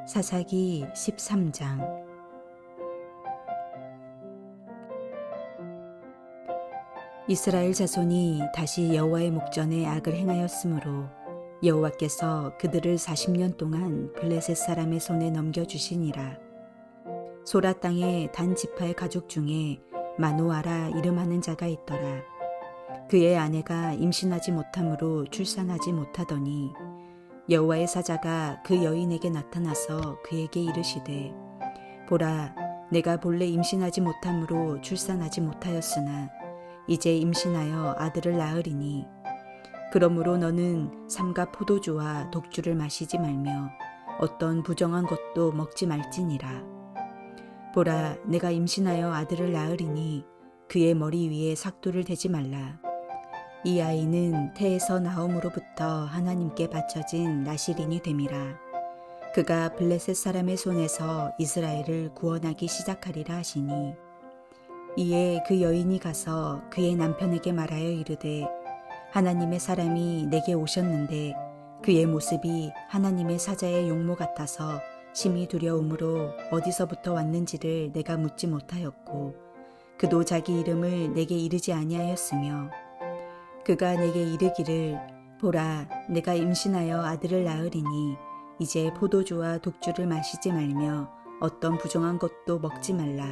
사사기 13장. 이스라엘 자손이 다시 여호와의 목전에 악을 행하였으므로 여호와께서 그들을 40년 동안 블레셋 사람의 손에 넘겨주시니라. 소라 땅의 단 지파의 가족 중에 마노아라 이름하는 자가 있더라. 그의 아내가 임신하지 못함으로 출산하지 못하더니 여호와의 사자가 그 여인에게 나타나서 그에게 이르시되, 보라, 내가 본래 임신하지 못함으로 출산하지 못하였으나 이제 임신하여 아들을 낳으리니 그러므로 너는 삼가 포도주와 독주를 마시지 말며 어떤 부정한 것도 먹지 말지니라. 보라, 내가 임신하여 아들을 낳으리니 그의 머리 위에 삭도를 대지 말라. 이 아이는 태에서 나옴으로부터 하나님께 바쳐진 나실인이 됨이라. 그가 블레셋 사람의 손에서 이스라엘을 구원하기 시작하리라 하시니, 이에 그 여인이 가서 그의 남편에게 말하여 이르되, 하나님의 사람이 내게 오셨는데 그의 모습이 하나님의 사자의 용모 같아서 심히 두려움으로 어디서부터 왔는지를 내가 묻지 못하였고, 그도 자기 이름을 내게 이르지 아니하였으며, 그가 내게 이르기를, 보라, 내가 임신하여 아들을 낳으리니 이제 포도주와 독주를 마시지 말며 어떤 부정한 것도 먹지 말라.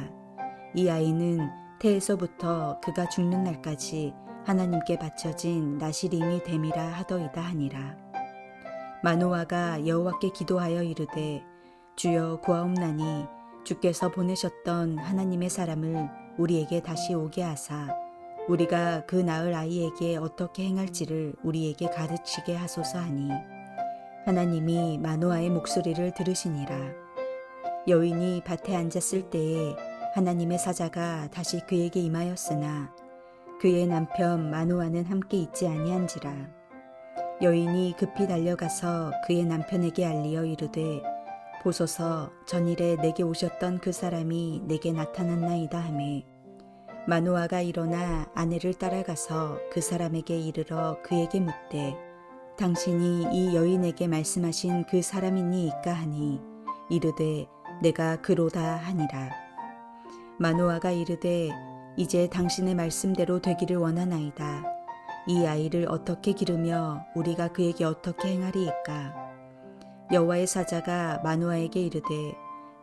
이 아이는 태에서부터 그가 죽는 날까지 하나님께 바쳐진 나실인이 됨이라 하더이다 하니라. 마노아가 여호와께 기도하여 이르되, 주여 구하옵나니 주께서 보내셨던 하나님의 사람을 우리에게 다시 오게 하사 우리가 그 낳을 아이에게 어떻게 행할지를 우리에게 가르치게 하소서 하니, 하나님이 마노아의 목소리를 들으시니라. 여인이 밭에 앉았을 때에 하나님의 사자가 다시 그에게 임하였으나 그의 남편 마노아는 함께 있지 아니한지라. 여인이 급히 달려가서 그의 남편에게 알리어 이르되, 보소서, 전일에 내게 오셨던 그 사람이 내게 나타났나이다 하매, 마노아가 일어나 아내를 따라가서 그 사람에게 이르러 그에게 묻되, 당신이 이 여인에게 말씀하신 그 사람이니이까 하니, 이르되 내가 그로다 하니라. 마노아가 이르되, 이제 당신의 말씀대로 되기를 원하나이다. 이 아이를 어떻게 기르며 우리가 그에게 어떻게 행하리이까? 여호와의 사자가 마노아에게 이르되,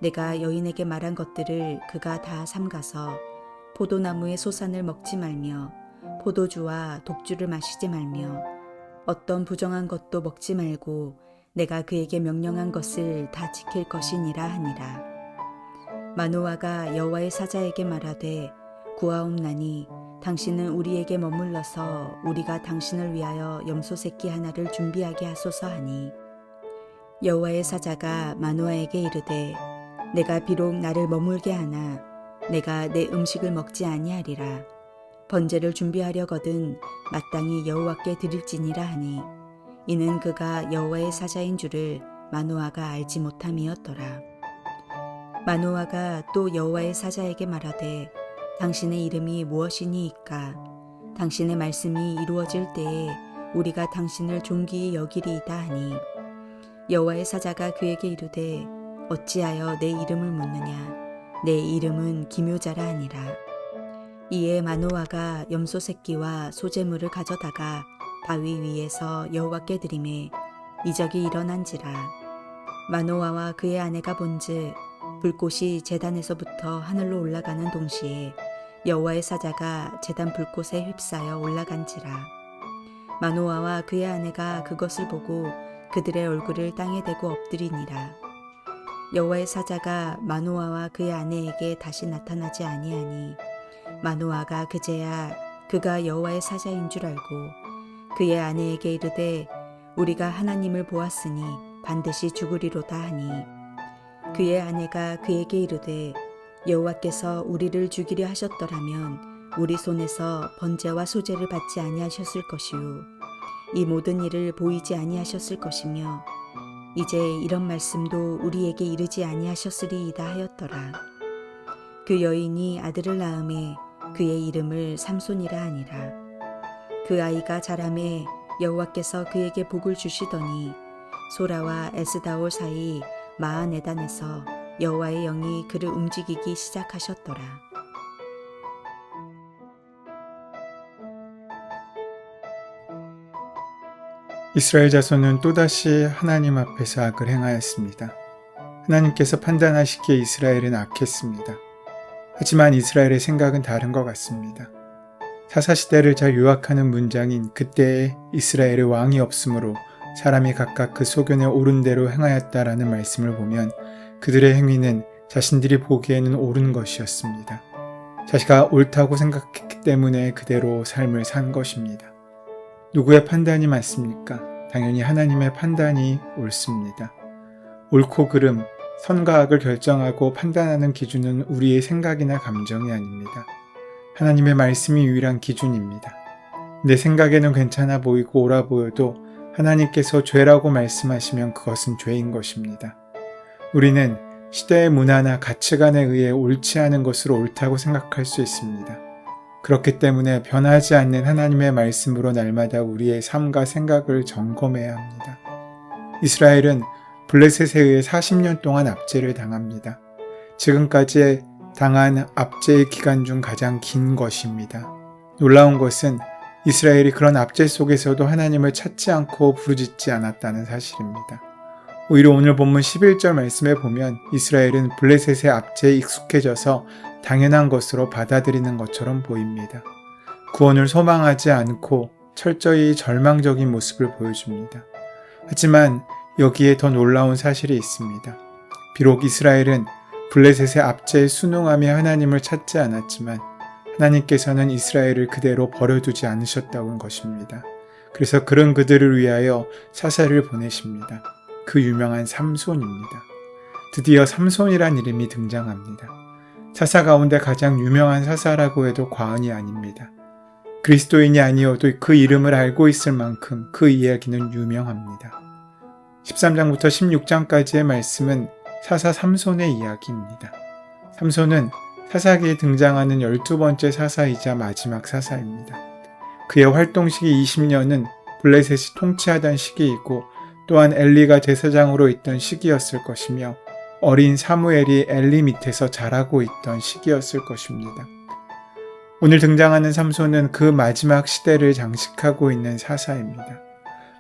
내가 여인에게 말한 것들을 그가 다 삼가서 포도나무의 소산을 먹지 말며 포도주와 독주를 마시지 말며 어떤 부정한 것도 먹지 말고 내가 그에게 명령한 것을 다 지킬 것이니라 하니라. 마노아가 여호와의 사자에게 말하되, 구하옵나니 당신은 우리에게 머물러서 우리가 당신을 위하여 염소 새끼 하나를 준비하게 하소서 하니, 여호와의 사자가 마노아에게 이르되, 내가 비록 나를 머물게 하나 내가 내 음식을 먹지 아니하리라. 번제를 준비하려거든 마땅히 여호와께 드릴지니라 하니, 이는 그가 여호와의 사자인 줄을 마노아가 알지 못함이었더라. 마노아가 또 여호와의 사자에게 말하되, 당신의 이름이 무엇이니이까? 당신의 말씀이 이루어질 때에 우리가 당신을 존귀히 여기리이다 하니, 여호와의 사자가 그에게 이르되, 어찌하여 내 이름을 묻느냐? 내 이름은 기묘자라 하니라. 이에 마노아가 염소 새끼와 소재물을 가져다가 바위 위에서 여호와께 드리매 이적이 일어난지라. 마노아와 그의 아내가 본즉 불꽃이 제단에서부터 하늘로 올라가는 동시에 여호와의 사자가 제단 불꽃에 휩싸여 올라간지라. 마노아와 그의 아내가 그것을 보고 그들의 얼굴을 땅에 대고 엎드리니라. 여호와의 사자가 마노아와 그의 아내에게 다시 나타나지 아니하니 마노아가 그제야 그가 여호와의 사자인 줄 알고 그의 아내에게 이르되, 우리가 하나님을 보았으니 반드시 죽으리로다 하니, 그의 아내가 그에게 이르되, 여호와께서 우리를 죽이려 하셨더라면 우리 손에서 번제와 소제를 받지 아니하셨을 것이요 이 모든 일을 보이지 아니하셨을 것이며 이제 이런 말씀도 우리에게 이르지 아니하셨으리이다 하였더라. 그 여인이 아들을 낳음에 그의 이름을 삼손이라 하니라. 그 아이가 자라매 여호와께서 그에게 복을 주시더니 소라와 에스다올 사이 마하네단에서 여호와의 영이 그를 움직이기 시작하셨더라. 이스라엘 자손은 또다시 하나님 앞에서 악을 행하였습니다. 하나님께서 판단하시기에 이스라엘은 악했습니다. 하지만 이스라엘의 생각은 다른 것 같습니다. 사사시대를 잘 요약하는 문장인 그때에 이스라엘의 왕이 없으므로 사람이 각각 그 소견에 옳은 대로 행하였다라는 말씀을 보면 그들의 행위는 자신들이 보기에는 옳은 것이었습니다. 자기가 옳다고 생각했기 때문에 그대로 삶을 산 것입니다. 누구의 판단이 맞습니까? 당연히 하나님의 판단이 옳습니다. 옳고 그름, 선과 악을 결정하고 판단하는 기준은 우리의 생각이나 감정이 아닙니다. 하나님의 말씀이 유일한 기준입니다. 내 생각에는 괜찮아 보이고 옳아 보여도 하나님께서 죄라고 말씀하시면 그것은 죄인 것입니다. 우리는 시대의 문화나 가치관에 의해 옳지 않은 것으로 옳다고 생각할 수 있습니다. 그렇기 때문에 변하지 않는 하나님의 말씀으로 날마다 우리의 삶과 생각을 점검해야 합니다. 이스라엘은 블레셋에 의해 40년 동안 압제를 당합니다. 지금까지 당한 압제의 기간 중 가장 긴 것입니다. 놀라운 것은 이스라엘이 그런 압제 속에서도 하나님을 찾지 않고 부르짖지 않았다는 사실입니다. 오히려 오늘 본문 11절 말씀에 보면 이스라엘은 블레셋의 압제에 익숙해져서 당연한 것으로 받아들이는 것처럼 보입니다. 구원을 소망하지 않고 철저히 절망적인 모습을 보여줍니다. 하지만 여기에 더 놀라운 사실이 있습니다. 비록 이스라엘은 블레셋의 압제에 순응하며 하나님을 찾지 않았지만 하나님께서는 이스라엘을 그대로 버려두지 않으셨다는 것입니다. 그래서 그런 그들을 위하여 사사를 보내십니다. 그 유명한 삼손입니다. 드디어 삼손이란 이름이 등장합니다. 사사 가운데 가장 유명한 사사라고 해도 과언이 아닙니다. 그리스도인이 아니어도 그 이름을 알고 있을 만큼 그 이야기는 유명합니다. 13장부터 16장까지의 말씀은 사사 삼손의 이야기입니다. 삼손은 사사기에 등장하는 12번째 사사이자 마지막 사사입니다. 그의 활동 시기 20년은 블레셋이 통치하던 시기이고 또한 엘리가 제사장으로 있던 시기였을 것이며 어린 사무엘이 엘리 밑에서 자라고 있던 시기였을 것입니다. 오늘 등장하는 삼손은 그 마지막 시대를 장식하고 있는 사사입니다.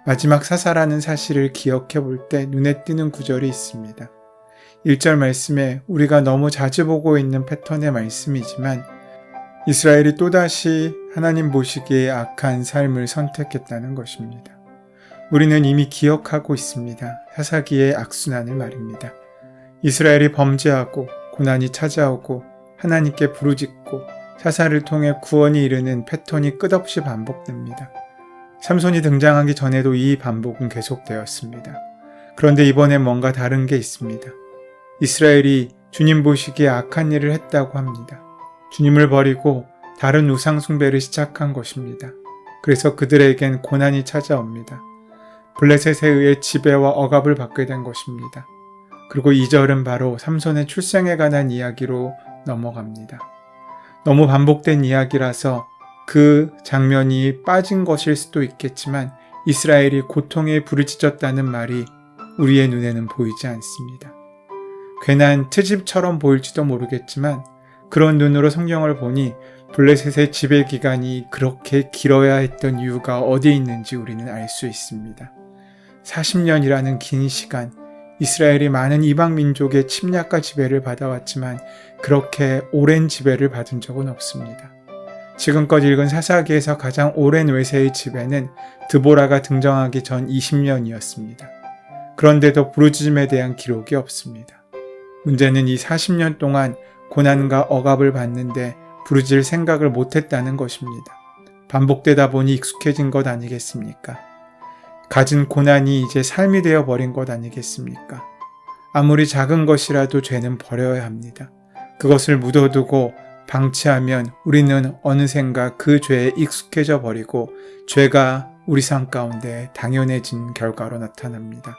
마지막 사사라는 사실을 기억해 볼 때 눈에 띄는 구절이 있습니다. 1절 말씀에 우리가 너무 자주 보고 있는 패턴의 말씀이지만 이스라엘이 또다시 하나님 보시기에 악한 삶을 선택했다는 것입니다. 우리는 이미 기억하고 있습니다. 사사기의 악순환을 말입니다. 이스라엘이 범죄하고 고난이 찾아오고 하나님께 부르짖고 사사를 통해 구원이 이르는 패턴이 끝없이 반복됩니다. 삼손이 등장하기 전에도 이 반복은 계속되었습니다. 그런데 이번엔 뭔가 다른 게 있습니다. 이스라엘이 주님 보시기에 악한 일을 했다고 합니다. 주님을 버리고 다른 우상 숭배를 시작한 것입니다. 그래서 그들에겐 고난이 찾아옵니다. 블레셋에 의해 지배와 억압을 받게 된 것입니다. 그리고 2절은 바로 삼손의 출생에 관한 이야기로 넘어갑니다. 너무 반복된 이야기라서 그 장면이 빠진 것일 수도 있겠지만 이스라엘이 고통에 부르짖었다는 말이 우리의 눈에는 보이지 않습니다. 괜한 트집처럼 보일지도 모르겠지만 그런 눈으로 성경을 보니 블레셋의 지배 기간이 그렇게 길어야 했던 이유가 어디에 있는지 우리는 알 수 있습니다. 40년이라는 긴 시간, 이스라엘이 많은 이방 민족의 침략과 지배를 받아왔지만 그렇게 오랜 지배를 받은 적은 없습니다. 지금껏 읽은 사사기에서 가장 오랜 외세의 지배는 드보라가 등장하기 전 20년이었습니다. 그런데도 부르짖음에 대한 기록이 없습니다. 문제는 이 40년 동안 고난과 억압을 받는데 부르짖을 생각을 못했다는 것입니다. 반복되다 보니 익숙해진 것 아니겠습니까? 가진 고난이 이제 삶이 되어버린 것 아니겠습니까? 아무리 작은 것이라도 죄는 버려야 합니다. 그것을 묻어두고 방치하면 우리는 어느샌가 그 죄에 익숙해져 버리고 죄가 우리 삶 가운데 당연해진 결과로 나타납니다.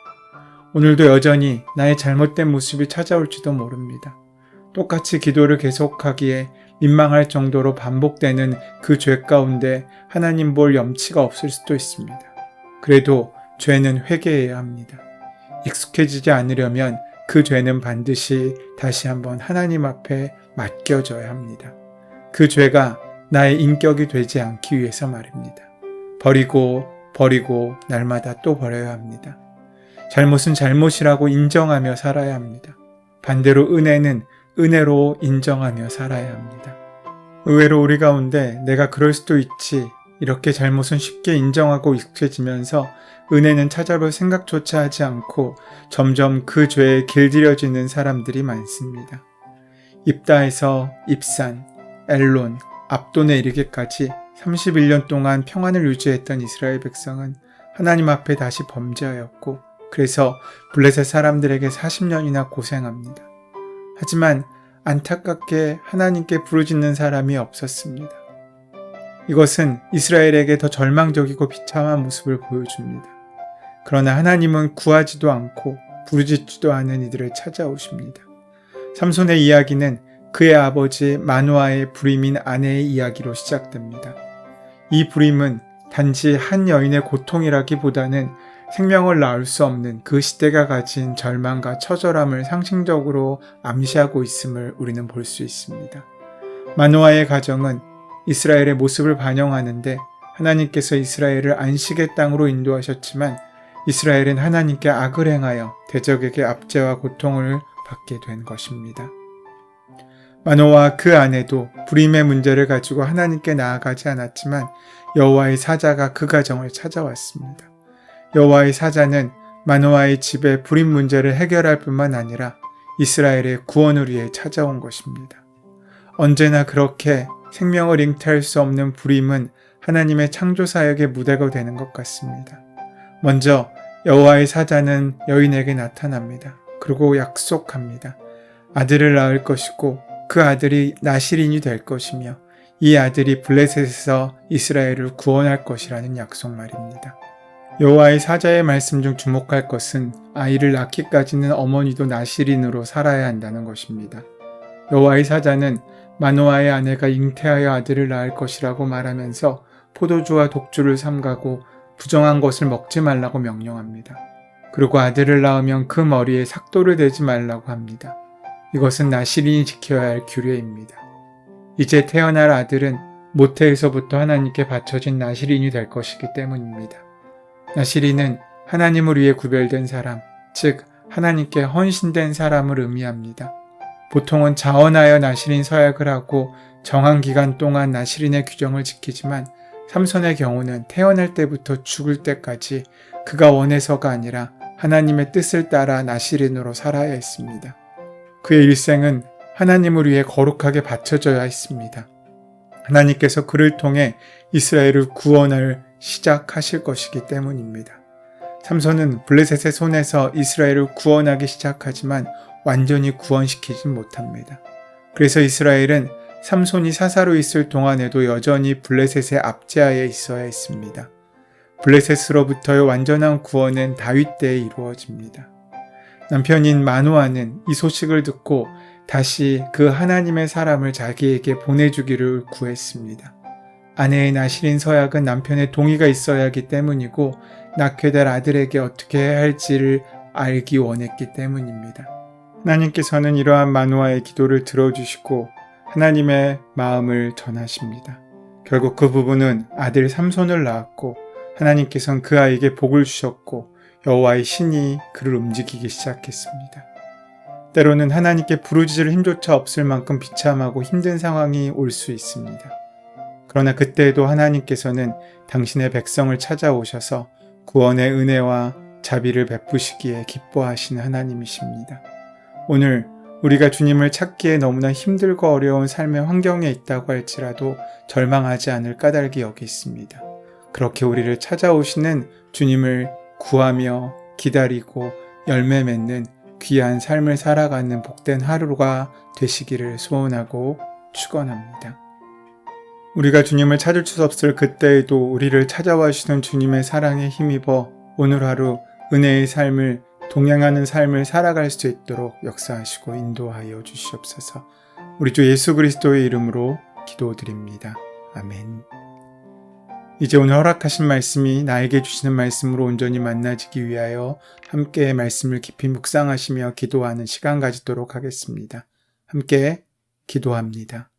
오늘도 여전히 나의 잘못된 모습이 찾아올지도 모릅니다. 똑같이 기도를 계속하기에 민망할 정도로 반복되는 그 죄 가운데 하나님 볼 염치가 없을 수도 있습니다. 그래도 죄는 회개해야 합니다. 익숙해지지 않으려면 그 죄는 반드시 다시 한번 하나님 앞에 맡겨져야 합니다. 그 죄가 나의 인격이 되지 않기 위해서 말입니다. 버리고 날마다 또 버려야 합니다. 잘못은 잘못이라고 인정하며 살아야 합니다. 반대로 은혜는 은혜로 인정하며 살아야 합니다. 의외로 우리 가운데 내가 그럴 수도 있지, 이렇게 잘못은 쉽게 인정하고 익숙해지면서 은혜는 찾아볼 생각조차 하지 않고 점점 그 죄에 길들여지는 사람들이 많습니다. 입다에서 입산, 엘론, 압돈에 이르기까지 31년 동안 평안을 유지했던 이스라엘 백성은 하나님 앞에 다시 범죄하였고, 그래서 블레셋 사람들에게 40년이나 고생합니다. 하지만 안타깝게 하나님께 부르짖는 사람이 없었습니다. 이것은 이스라엘에게 더 절망적이고 비참한 모습을 보여줍니다. 그러나 하나님은 구하지도 않고 부르짖지도 않은 이들을 찾아오십니다. 삼손의 이야기는 그의 아버지 마노아의 불임인 아내의 이야기로 시작됩니다. 이 불임은 단지 한 여인의 고통이라기보다는 생명을 낳을 수 없는 그 시대가 가진 절망과 처절함을 상징적으로 암시하고 있음을 우리는 볼 수 있습니다. 마노아의 가정은 이스라엘의 모습을 반영하는데 하나님께서 이스라엘을 안식의 땅으로 인도하셨지만 이스라엘은 하나님께 악을 행하여 대적에게 압제와 고통을 받게 된 것입니다. 마노아와 그 아내도 불임의 문제를 가지고 하나님께 나아가지 않았지만 여호와의 사자가 그 가정을 찾아왔습니다. 여호와의 사자는 마노아의 집의 불임 문제를 해결할 뿐만 아니라 이스라엘의 구원을 위해 찾아온 것입니다. 언제나 그렇게 생명을 잉태할 수 없는 불임은 하나님의 창조사역의 무대가 되는 것 같습니다. 먼저 여호와의 사자는 여인에게 나타납니다. 그리고 약속합니다. 아들을 낳을 것이고 그 아들이 나실인이 될 것이며 이 아들이 블레셋에서 이스라엘을 구원할 것이라는 약속 말입니다. 여호와의 사자의 말씀 중 주목할 것은 아이를 낳기까지는 어머니도 나실인으로 살아야 한다는 것입니다. 여호와의 사자는 마노아의 아내가 잉태하여 아들을 낳을 것이라고 말하면서 포도주와 독주를 삼가고 부정한 것을 먹지 말라고 명령합니다. 그리고 아들을 낳으면 그 머리에 삭도를 대지 말라고 합니다. 이것은 나실인이 지켜야 할 규례입니다. 이제 태어날 아들은 모태에서부터 하나님께 바쳐진 나실인이 될 것이기 때문입니다. 나실인은 하나님을 위해 구별된 사람, 즉 하나님께 헌신된 사람을 의미합니다. 보통은 자원하여 나실인 서약을 하고 정한 기간 동안 나실인의 규정을 지키지만 삼손의 경우는 태어날 때부터 죽을 때까지 그가 원해서가 아니라 하나님의 뜻을 따라 나실인으로 살아야 했습니다. 그의 일생은 하나님을 위해 거룩하게 바쳐져야 했습니다. 하나님께서 그를 통해 이스라엘을 구원을 시작하실 것이기 때문입니다. 삼손은 블레셋의 손에서 이스라엘을 구원하기 시작하지만 완전히 구원시키진 못합니다. 그래서 이스라엘은 삼손이 사사로 있을 동안에도 여전히 블레셋의 압제하에 있어야 했습니다. 블레셋으로부터의 완전한 구원은 다윗 때에 이루어집니다. 남편인 마노아는 이 소식을 듣고 다시 그 하나님의 사람을 자기에게 보내주기를 구했습니다. 아내의 나실인 서약은 남편의 동의가 있어야 하기 때문이고 낳게 될 아들에게 어떻게 해야 할지를 알기 원했기 때문입니다. 하나님께서는 이러한 마노아의 기도를 들어주시고 하나님의 마음을 전하십니다. 결국 그 부부는 아들 삼손을 낳았고 하나님께서는 그 아이에게 복을 주셨고 여호와의 신이 그를 움직이기 시작했습니다. 때로는 하나님께 부르짖을 힘조차 없을 만큼 비참하고 힘든 상황이 올 수 있습니다. 그러나 그때에도 하나님께서는 당신의 백성을 찾아오셔서 구원의 은혜와 자비를 베푸시기에 기뻐하시는 하나님이십니다. 오늘 우리가 주님을 찾기에 너무나 힘들고 어려운 삶의 환경에 있다고 할지라도 절망하지 않을 까닭이 여기 있습니다. 그렇게 우리를 찾아오시는 주님을 구하며 기다리고 열매 맺는 귀한 삶을 살아가는 복된 하루가 되시기를 소원하고 축원합니다. 우리가 주님을 찾을 수 없을 그때에도 우리를 찾아와 주시는 주님의 사랑에 힘입어 오늘 하루 은혜의 삶을 동행하는 삶을 살아갈 수 있도록 역사하시고 인도하여 주시옵소서. 우리 주 예수 그리스도의 이름으로 기도드립니다. 아멘. 이제 오늘 허락하신 말씀이 나에게 주시는 말씀으로 온전히 만나지기 위하여 함께 말씀을 깊이 묵상하시며 기도하는 시간 가지도록 하겠습니다. 함께 기도합니다.